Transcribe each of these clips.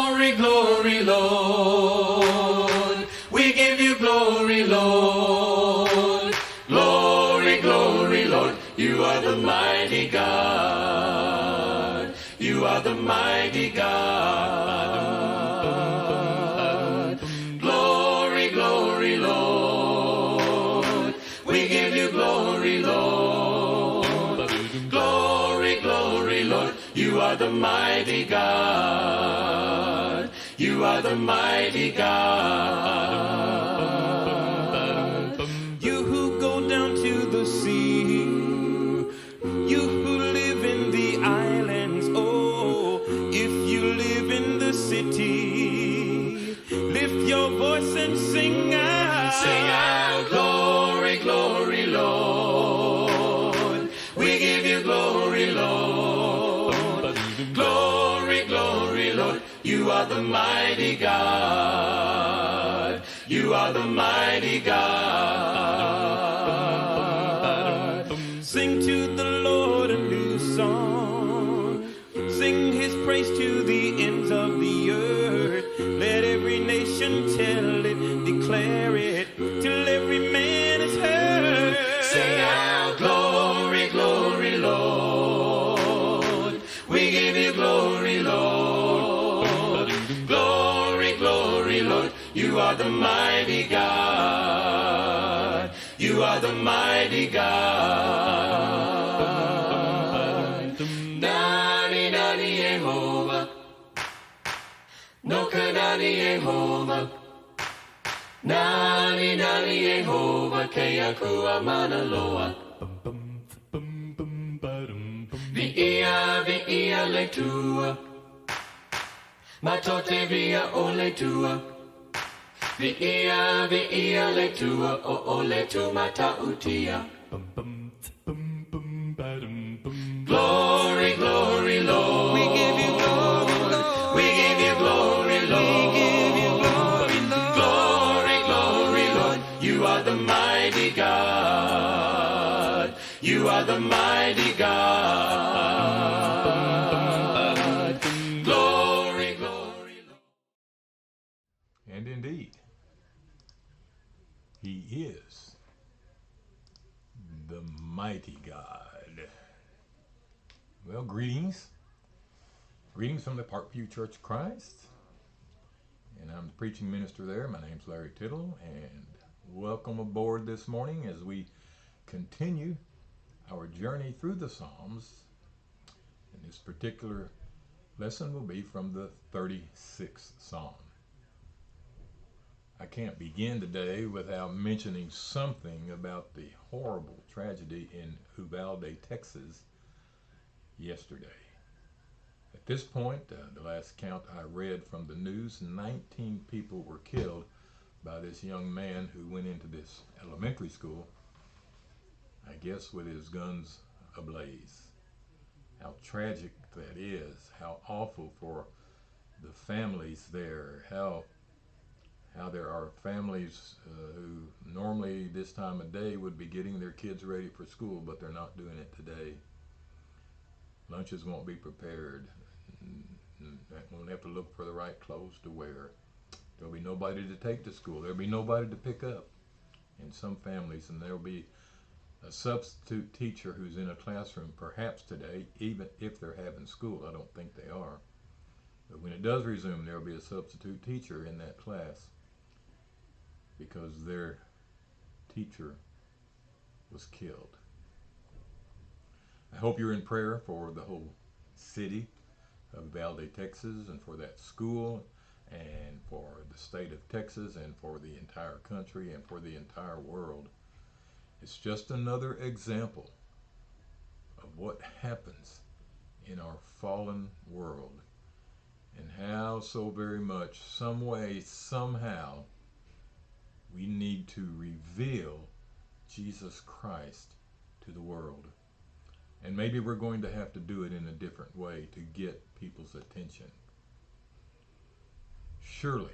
Glory, glory, Lord. We give you glory, Lord. Glory, glory, Lord. You are the mighty God. You are the mighty God. Glory, glory, Lord. We give you glory, Lord. Glory, glory, Lord. You are the mighty God. You are the mighty God. You who go down to the sea, you who live in the islands, oh, if you live in the city, lift your voice and sing out. Sing out, glory, glory, Lord. We give you glory, Lord. Glory, glory, Lord. You are the mighty God. You are the mighty God. Sing to the Lord a new song. Sing his praise to the ends of the earth. Let every nation tell it, declare it, till every man is heard. Sing out, glory, glory, Lord. We give you glory, Lord. Glory, glory, Lord. You are the mighty God. You are the mighty God. Nani, nani, Jehovah. No kanani, Jehovah. Nani, nani, Jehovah. Keakua mana loa. Via le tua. Matote via ole tua. Via le tua. O le tu mata utia. Glory, glory, Lord. We give you glory, Lord. We give you glory, Lord. We give you glory, Lord. Glory, glory, Lord. You are the mighty God. You are the mighty God. Glory, glory, Lord. And indeed, he is the mighty God. Well, greetings. Greetings from the Parkview Church of Christ. And I'm the preaching minister there. My name's Larry Tittle. And welcome aboard this morning as we continue our journey through the Psalms. And this particular lesson will be from the 36th Psalm. I can't begin today without mentioning something about the horrible tragedy in Uvalde, Texas yesterday. At this point, the last count I read from the news, 19 people were killed by this young man who went into this elementary school, I guess with his guns ablaze. How tragic that is, how awful for the families there, how there are families who normally this time of day would be getting their kids ready for school, but they're not doing it today. Lunches won't be prepared. Won't have to look for the right clothes to wear. There'll be nobody to take to school. There'll be nobody to pick up in some families, and there'll be a substitute teacher who's in a classroom perhaps today, even if they're having school. I don't think they are. But when it does resume, there'll be a substitute teacher in that class because their teacher was killed. I hope you're in prayer for the whole city of Uvalde, Texas, and for that school, and for the state of Texas, and for the entire country, and for the entire world. It's just another example of what happens in our fallen world, and how so very much, some way, somehow, we need to reveal Jesus Christ to the world. And maybe we're going to have to do it in a different way to get people's attention. Surely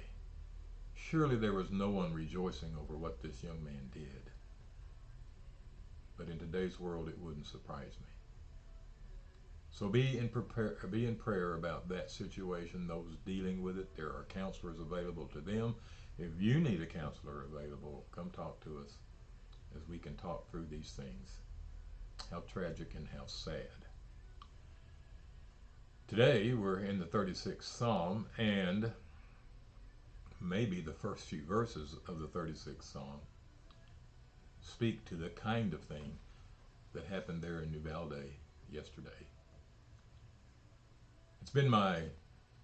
there was no one rejoicing over what this young man did. But in today's world, it wouldn't surprise me. So be in prayer about that situation, those dealing with it. There are counselors available to them. If you need a counselor available, come talk to us as we can talk through these things. How tragic and how sad. Today we're in the 36th Psalm, and maybe the first few verses of the 36th Psalm speak to the kind of thing that happened there in Uvalde yesterday. It's been my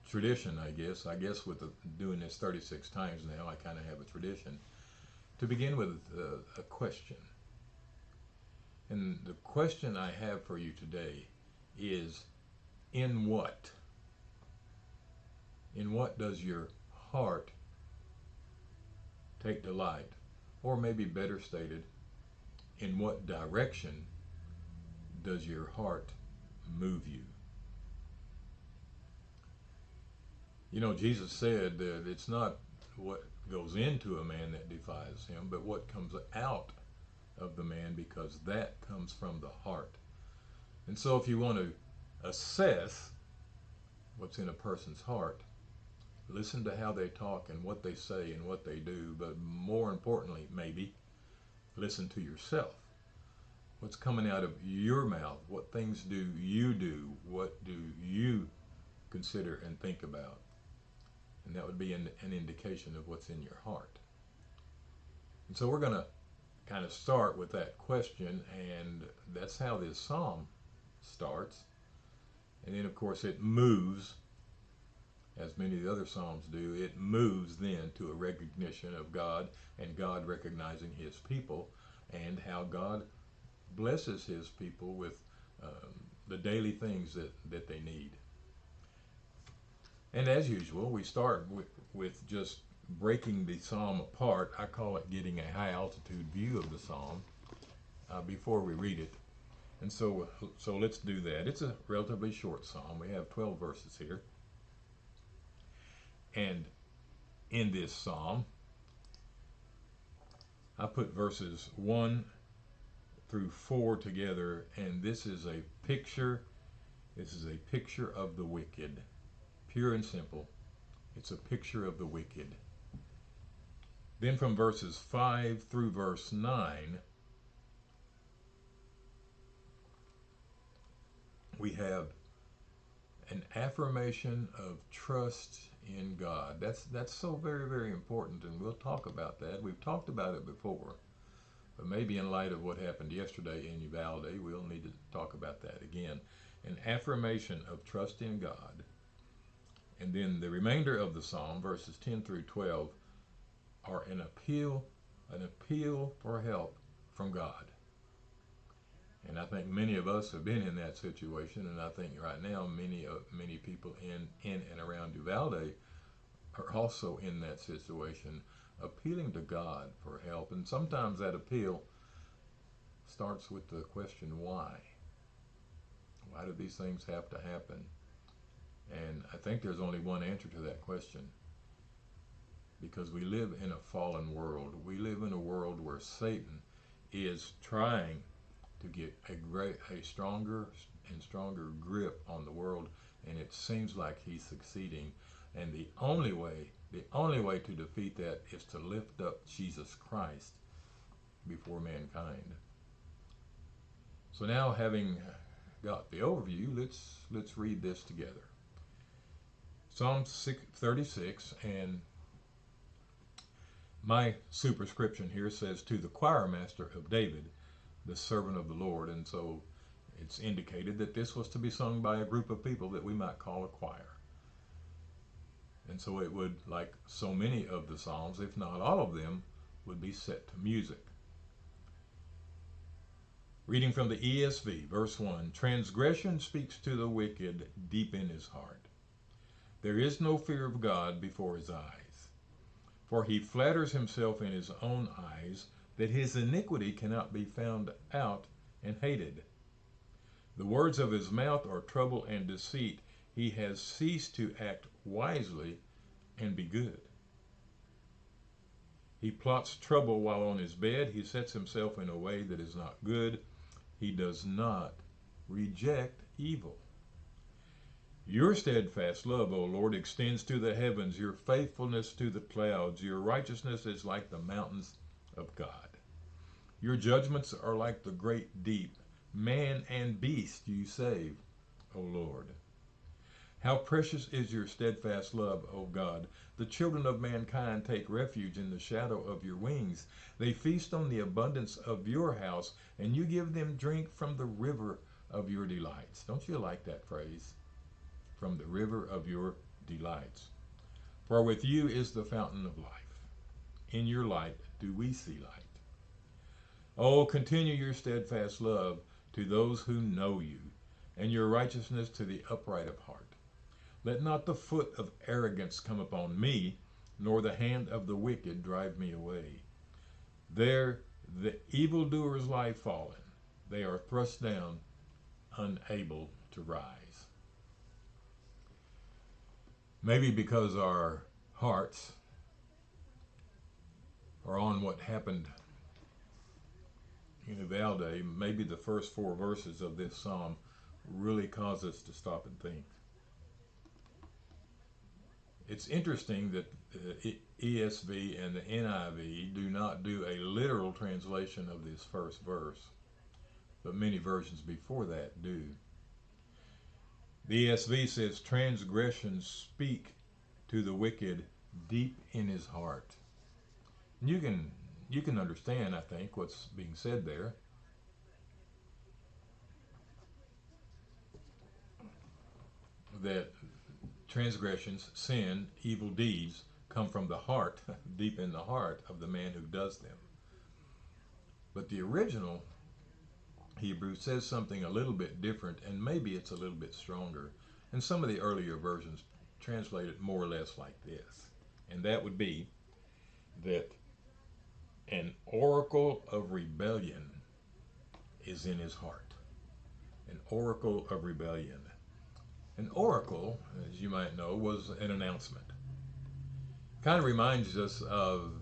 tradition, I guess with doing this 36 times now, I kind of have a tradition to begin with a question. And the question I have for you today is, in what? In what does your heart take delight? Or maybe better stated, in what direction does your heart move you? You know, Jesus said that it's not what goes into a man that defiles him, but what comes out of the man, because that comes from the heart. And so if you want to assess what's in a person's heart, listen to how they talk and what they say and what they do, but more importantly, maybe, listen to yourself. What's coming out of your mouth? What things do you do? What do you consider and think about? And that would be an indication of what's in your heart. And so we're going to kind of start with that question, and that's how this psalm starts. And then, of course, it moves, as many of the other psalms do, it moves then to a recognition of God and God recognizing his people and how God blesses his people with the daily things that they need. And as usual, we start with just breaking the psalm apart. I call it getting a high altitude view of the psalm before we read it. And so let's do that. It's a relatively short psalm. We have 12 verses here. And in this psalm, I put verses 1 through 4 together, and this is a picture. This is a picture of the wicked. Pure and simple. It's a picture of the wicked. Then from verses 5 through verse 9, we have an affirmation of trust in God. That's so very, very important, and we'll talk about that. We've talked about it before, but maybe in light of what happened yesterday in Uvalde, we'll need to talk about that again. An affirmation of trust in God. And then the remainder of the psalm, verses 10 through 12, are an appeal for help from God. And I think many of us have been in that situation, and I think right now many people in and around Uvalde are also in that situation, appealing to God for help. And sometimes that appeal starts with the question, why? Why do these things have to happen? And I think there's only one answer to that question. Because we live in a fallen world. We live in a world where Satan is trying to get a stronger and stronger grip on the world, and it seems like he's succeeding. And the only way to defeat that is to lift up Jesus Christ before mankind. So now, having got the overview, let's read this together. Psalm 36, and my superscription here says, to the choir master of David, the servant of the Lord. And so it's indicated that this was to be sung by a group of people that we might call a choir. And so it would, like so many of the psalms, if not all of them, would be set to music. Reading from the ESV, verse 1, transgression speaks to the wicked deep in his heart. There is no fear of God before his eyes. For he flatters himself in his own eyes that his iniquity cannot be found out and hated. The words of his mouth are trouble and deceit. He has ceased to act wisely and be good. He plots trouble while on his bed. He sets himself in a way that is not good. He does not reject evil. Your steadfast love, O Lord, extends to the heavens, your faithfulness to the clouds. Your righteousness is like the mountains of God. Your judgments are like the great deep. Man and beast you save, O Lord. How precious is your steadfast love, O God. The children of mankind take refuge in the shadow of your wings. They feast on the abundance of your house, and you give them drink from the river of your delights. Don't you like that phrase? From the river of your delights. For with you is the fountain of life. In your light do we see light. Oh, continue your steadfast love to those who know you, and your righteousness to the upright of heart. Let not the foot of arrogance come upon me, nor the hand of the wicked drive me away. There the evildoers lie fallen. They are thrust down, unable to rise. Maybe because our hearts are on what happened in Uvalde, maybe the first 4 verses of this psalm really cause us to stop and think. It's interesting that the ESV and the NIV do not do a literal translation of this first verse, but many versions before that do. The ESV says, transgressions speak to the wicked deep in his heart. And you can understand, I think, what's being said there. That transgressions, sin, evil deeds come from the heart, deep in the heart of the man who does them. But the original Hebrew says something a little bit different, and maybe it's a little bit stronger. And some of the earlier versions translate it more or less like this. And that would be that an oracle of rebellion is in his heart. An oracle of rebellion. An oracle, as you might know, was an announcement. Kind of reminds us of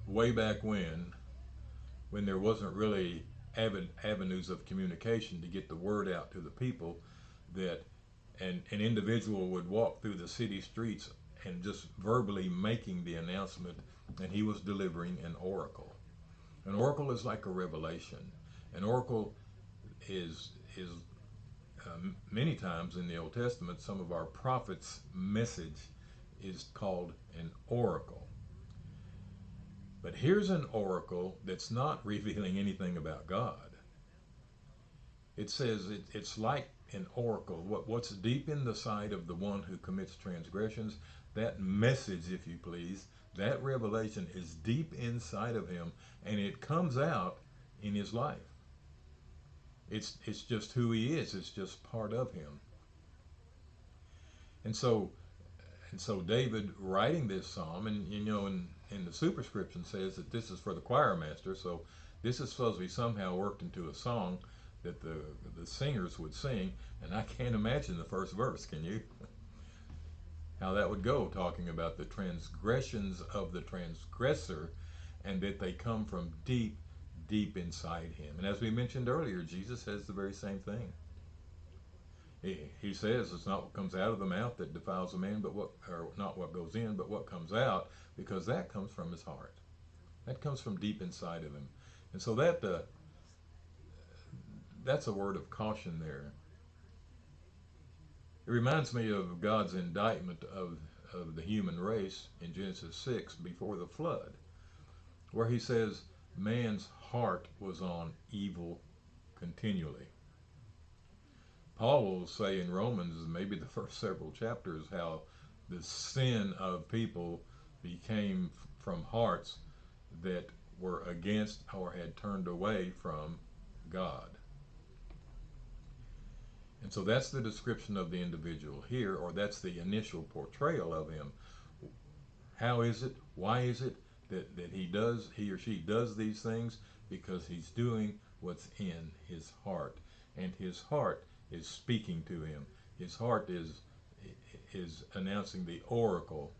way back when there wasn't really avenues of communication to get the word out to the people, that an individual would walk through the city streets and just verbally making the announcement, and he was delivering an oracle. An oracle is like a revelation. An oracle is many times in the Old Testament, some of our prophets' message is called an oracle. But here's an oracle that's not revealing anything about God. It says it's like an oracle. What's deep in the sight of the one who commits transgressions, that message, if you please, that revelation is deep inside of him, and it comes out in his life. It's just who he is. It's just part of him. And so David writing this psalm, and you know, in the superscription says that this is for the choir master. So this is supposed to be somehow worked into a song that the singers would sing. And I can't imagine the first verse. Can you? How that would go, talking about the transgressions of the transgressor, and that they come from deep, deep inside him. And as we mentioned earlier, Jesus says the very same thing. He says it's not what comes out of the mouth that defiles a man, but not what goes in, but what comes out, because that comes from his heart. That comes from deep inside of him. And so that's a word of caution there. It reminds me of God's indictment of the human race in Genesis 6 before the flood, where he says man's heart was on evil continually. Paul will say in Romans, maybe the first several chapters, how the sin of people became from hearts that were against or had turned away from God. And so that's the description of the individual here, or that's the initial portrayal of him. How is it? Why is it that he or she does these things? Because he's doing what's in his heart. And his heart is speaking to him. His heart is announcing the oracle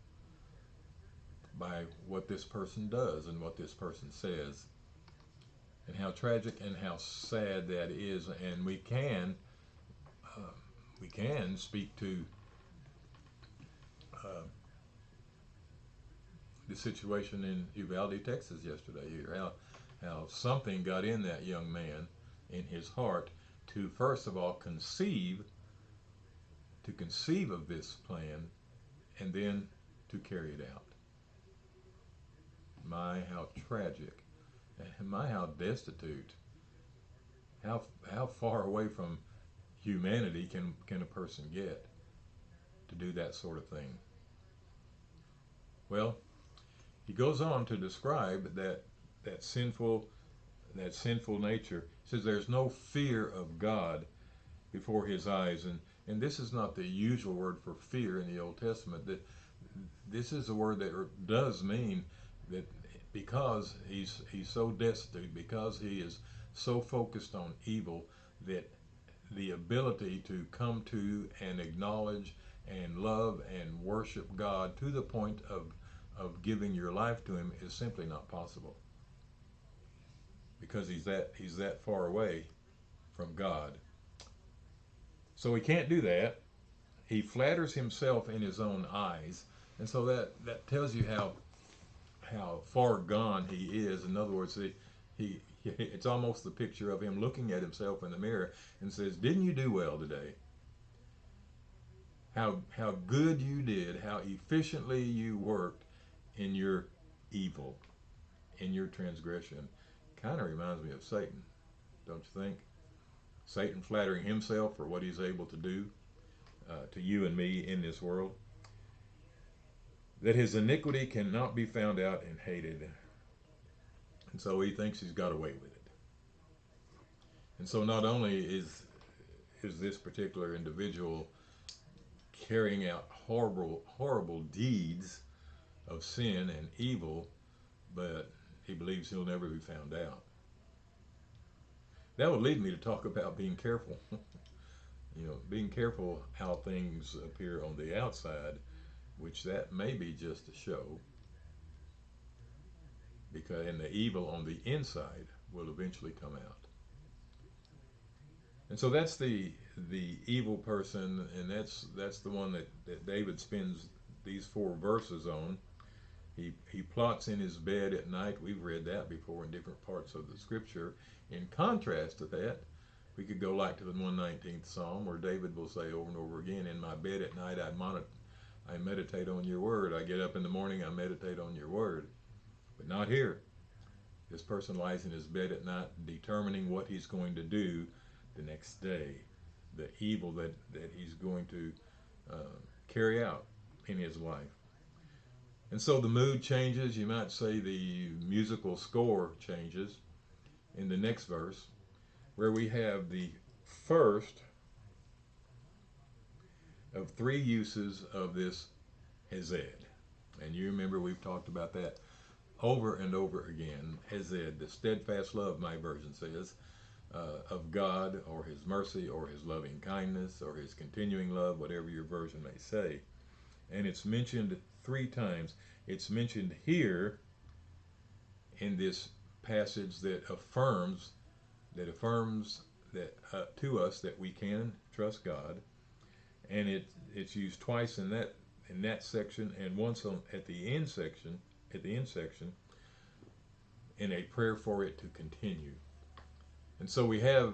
by what this person does and what this person says. And how tragic and how sad that is. And we can speak to uh, the situation in Uvalde, Texas yesterday here, how something got in that young man, in his heart, to first of all conceive of this plan, and then to carry it out. My, how tragic, and my, how destitute, how far away from humanity can a person get to do that sort of thing. Well, he goes on to describe that sinful that sinful nature. He says there's no fear of God before his eyes, and this is not the usual word for fear in the Old Testament. That this is a word that does mean that because he's so destitute, because he is so focused on evil, that the ability to come to and acknowledge and love and worship God to the point of giving your life to him is simply not possible, because he's that far away from God. So he can't do that. He flatters himself in his own eyes, and so that tells you how far gone he is. In other words, he it's almost the picture of him looking at himself in the mirror and says, "Didn't you do well today? How good you did, how efficiently you worked in your evil, in your transgression." Kind of reminds me of Satan, don't you think? Satan flattering himself for what he's able to do to you and me in this world. That his iniquity cannot be found out and hated. And so he thinks he's got away with it. And so not only is this particular individual carrying out horrible deeds of sin and evil, but he believes he'll never be found out. That would lead me to talk about being careful. Being careful how things appear on the outside, which that may be just a show, because and the evil on the inside will eventually come out. And so that's the evil person, and that's the one that David spends these 4 verses on. He plots in his bed at night. We've read that before in different parts of the scripture. In contrast to that, we could go like to the 119th Psalm, where David will say over and over again, "In my bed at night I meditate on your word. I get up in the morning, I meditate on your word." But not here. This person lies in his bed at night determining what he's going to do the next day, the evil that he's going to carry out in his life. And so the mood changes. You might say the musical score changes in the next verse, where we have the first of 3 uses of this hesed. And you remember we've talked about that over and over again. Hesed, the steadfast love, my version says, of God, or his mercy, or his loving kindness, or his continuing love, whatever your version may say. And it's mentioned 3 times. It's mentioned here in this passage that affirms that to us that we can trust God, and it's used twice in that section, and once at the end section in a prayer for it to continue. And so we have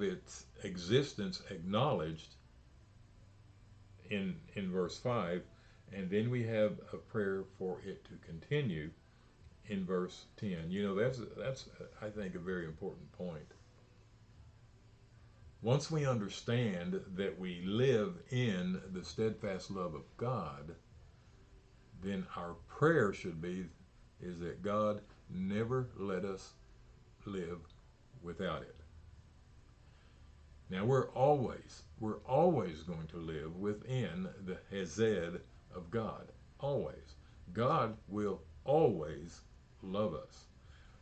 its existence acknowledged in verse 5, and then we have a prayer for it to continue in verse 10. That's I think a very important point. Once we understand that we live in the steadfast love of God, then our prayer should be is that God never let us live without it. Now we're always going to live within the hesed of God. Always. God will always love us.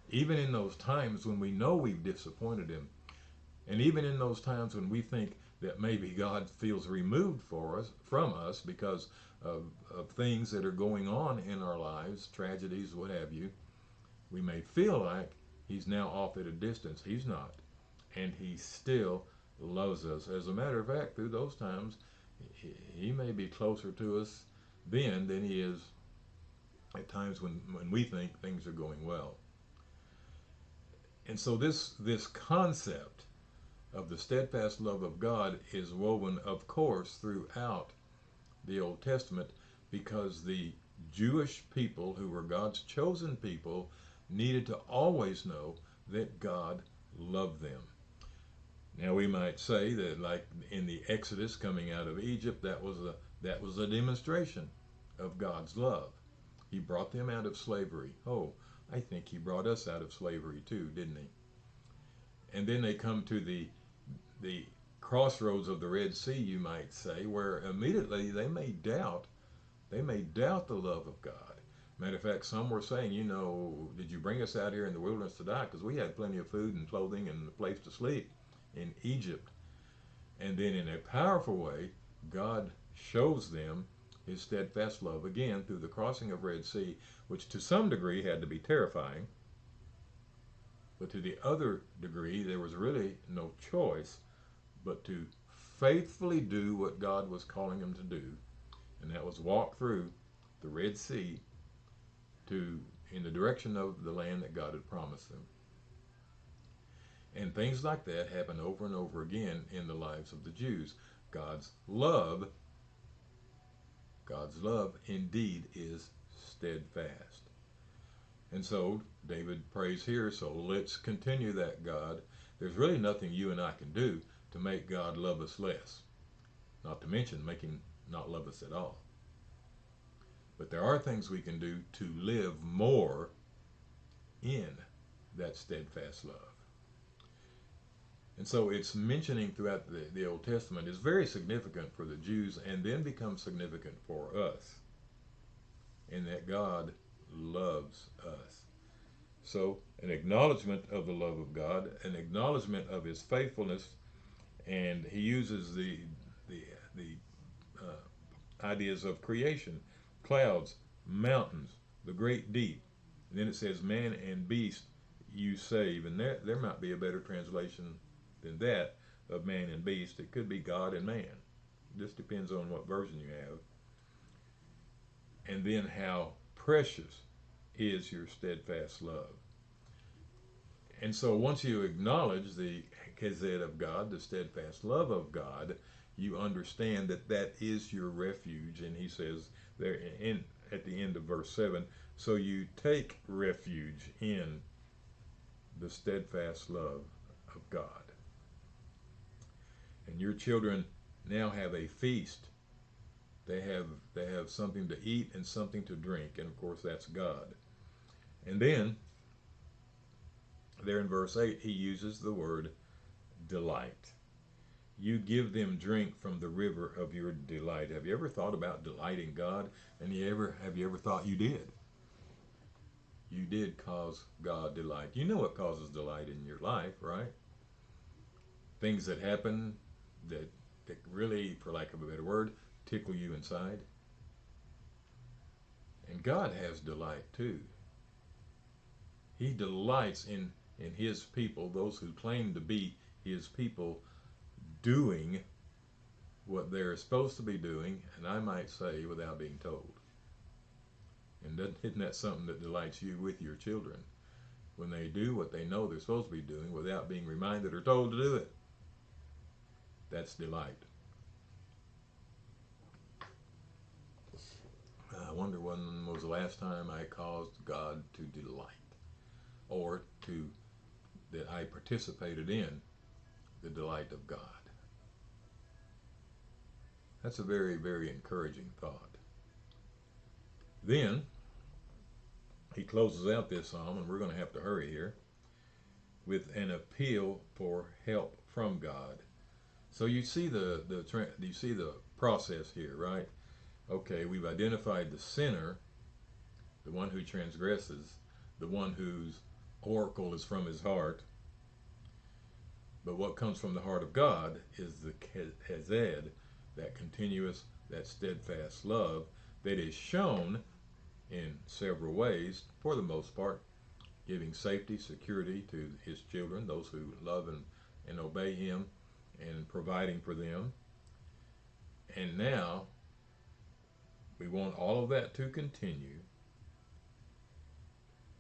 Even in those times when we know we've disappointed him, and even in those times when we think that maybe God feels removed from us because of things that are going on in our lives, tragedies, what have you, we may feel like he's now off at a distance. He's not. And he still loves us. As a matter of fact, through those times, he may be closer to us than he is at times when we think things are going well. And so this concept of the steadfast love of God is woven, of course, throughout the Old Testament, because the Jewish people, who were God's chosen people, needed to always know that God loved them. Now we might say that, like in the Exodus coming out of Egypt, that was a demonstration of God's love. He brought them out of slavery. Oh, I think he brought us out of slavery too, didn't he? And then they come to the crossroads of the Red Sea, you might say, where immediately they may doubt the love of God. Matter of fact, some were saying, did you bring us out here in the wilderness to die? Because we had plenty of food and clothing and a place to sleep in Egypt. And then in a powerful way, God shows them his steadfast love again through the crossing of Red Sea, which to some degree had to be terrifying. But to the other degree, there was really no choice but to faithfully do what God was calling them to do, and that was walk through the Red Sea in the direction of the land that God had promised them. And things like that happen over and over again in the lives of the Jews. God's love indeed is steadfast. And so David prays here, so let's continue that, God. There's really nothing you and I can do to make God love us less, not to mention make him not love us at all. But there are things we can do to live more in that steadfast love. And so it's mentioning throughout the Old Testament is very significant for the Jews, and then becomes significant for us, in that God loves us. So an acknowledgement of the love of God, an acknowledgement of his faithfulness, and he uses the ideas of creation, clouds, mountains, the great deep. And then it says, man and beast you save. And there might be a better translation than that of man and beast. It could be God and man. It just depends on what version you have. And then how precious is your steadfast love. And so once you acknowledge the Hesed of God, the steadfast love of God, you understand that that is your refuge. And he says there at the end of verse 7, so you take refuge in the steadfast love of God. And your children now have a feast. They have something to eat and something to drink, and of course that's God. And then there in verse 8 he uses the word delight. You give them drink from the river of your delight. Have you ever thought about delighting God? And have you ever thought you did? You did cause God delight. You know what causes delight in your life, right? Things that happen that really, for lack of a better word, tickle you inside. And God has delight too. He delights in his people, those who claim to be his people, doing what they're supposed to be doing, and I might say without being told. And isn't that something that delights you with your children? When they do what they know they're supposed to be doing without being reminded or told to do it. That's delight. I wonder when was the last time I caused God to delight, or that I participated in the delight of God. That's a very, very encouraging thought. Then he closes out this psalm, and we're going to have to hurry here, with an appeal for help from God. So you see you see the process here, right? Okay, we've identified the sinner, the one who transgresses, the one whose oracle is from his heart. But what comes from the heart of God is the Hesed, that continuous, that steadfast love that is shown in several ways, for the most part, giving safety, security to his children, those who love and obey him, and providing for them. And now We want all of that to continue.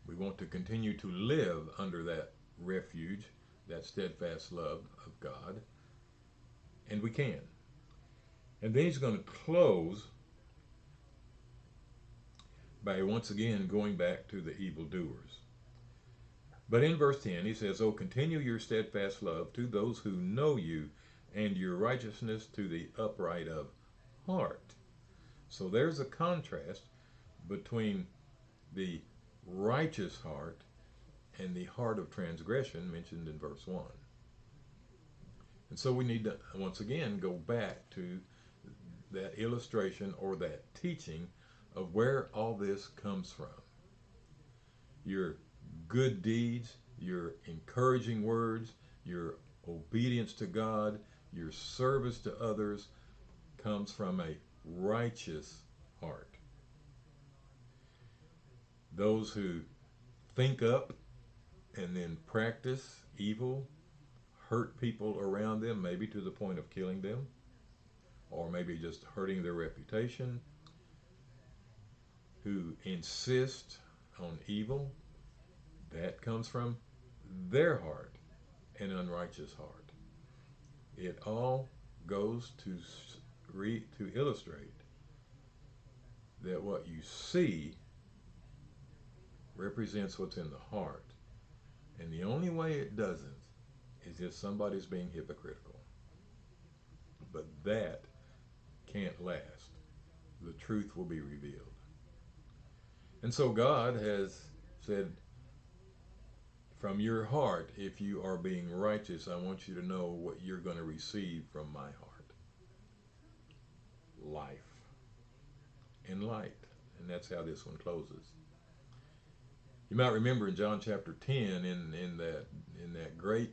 We want to continue to live under that refuge, that steadfast love of God. And we can. And then he's going to close by once again going back to the evildoers. But in verse 10 he says, "Oh, continue your steadfast love to those who know you, and your righteousness to the upright of heart." So there's a contrast between the righteous heart and the heart of transgression mentioned in verse 1. And so we need to once again go back to that illustration or that teaching of where all this comes from. Your good deeds, your encouraging words, your obedience to God, your service to others comes from a righteous heart. Those who think up and then practice evil, hurt people around them, maybe to the point of killing them, or maybe just hurting their reputation, who insist on evil, that comes from their heart, an unrighteous heart. It all goes to illustrate that what you see represents what's in the heart. And the only way it doesn't is if somebody's being hypocritical. But that can't last. The truth will be revealed. And so God has said, from your heart, if you are being righteous, I want you to know what you're going to receive from my heart. Life and light. And that's how this one closes. You might remember in John chapter 10, in that great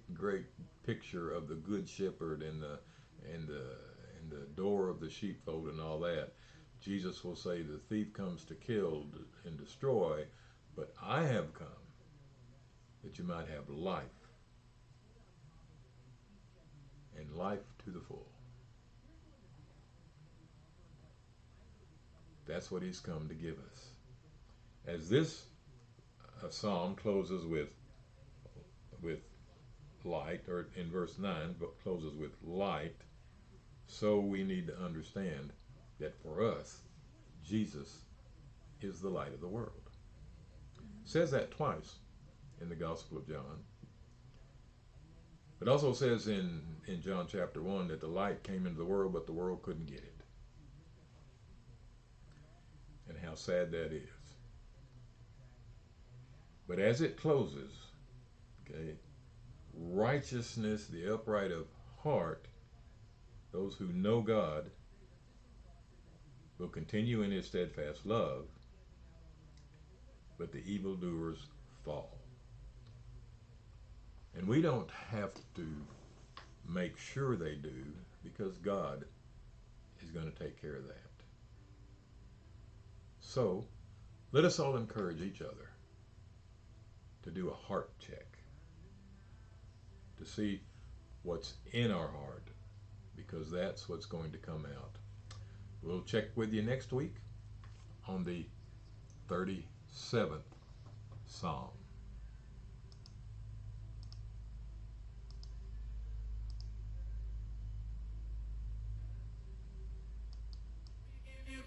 picture of the good shepherd and the door of the sheepfold and all that, Jesus will say, "The thief comes to kill and destroy, but I have come that you might have life, and life to the full." That's what he's come to give us. As this psalm closes with light, or in verse 9, but closes with light, so we need to understand that for us, Jesus is the light of the world. It says that twice in the Gospel of John. It also says in John chapter 1 that the light came into the world, but the world couldn't get it. And how sad that is. But as it closes, okay, righteousness, the upright of heart, those who know God, will continue in his steadfast love, but the evildoers fall. And we don't have to make sure they do, because God is going to take care of that. So, let us all encourage each other to do a heart check, to see what's in our heart, because that's what's going to come out. We'll check with you next week on the 37th Psalm.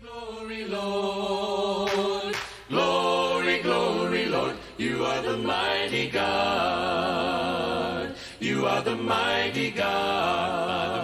Glory, Lord. Glory, glory, Lord. You are the mighty God. You are the mighty God.